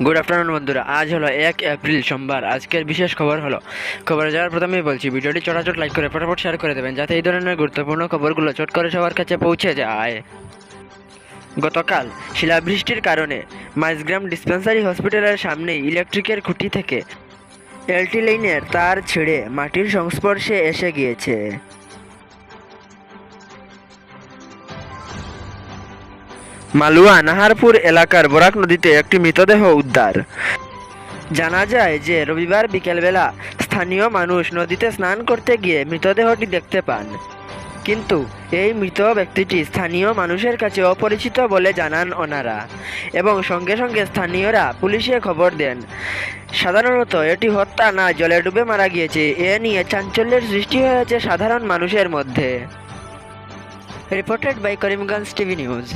Good afternoon বন্ধুরা, আজ হলো 1 এপ্রিল সোমবার। আজকের বিশেষ খবর হলো, খবরে যাওয়ার প্রথমেই বলছি ভিডিওটি চটাচট লাইক করে ফটাফট শেয়ার করে দেবেন, যাতে এই ধরনের গুরুত্বপূর্ণ খবরগুলো চট করে সবার কাছে পৌঁছে যায়। গতকাল শিলাবৃষ্টির কারণে মাইজগ্রাম ডিসপেন্সারি হসপিটালের সামনেই ইলেকট্রিকের খুঁটি থেকে এলটি লাইনের তার ছিঁড়ে মাটির সংস্পর্শে এসে গিয়েছে। মালুয়া নাহারপুর এলাকার বরাক নদীতে একটি মৃতদেহ উদ্ধার। জানা যায় যে রবিবার বিকেলবেলা স্থানীয় মানুষ নদীতে স্নান করতে গিয়ে মৃতদেহটি দেখতে পান, কিন্তু এই মৃত ব্যক্তিটি স্থানীয় মানুষের কাছে অপরিচিত বলে জানান ওনারা, এবং সঙ্গে সঙ্গে স্থানীয়রা পুলিশে খবর দেন। সাধারণত এটি হত্যা না জলে ডুবে মারা গিয়েছে, এ নিয়ে চাঞ্চল্যের সৃষ্টি হয়েছে সাধারণ মানুষের মধ্যে। Reported by Karimganj TV news.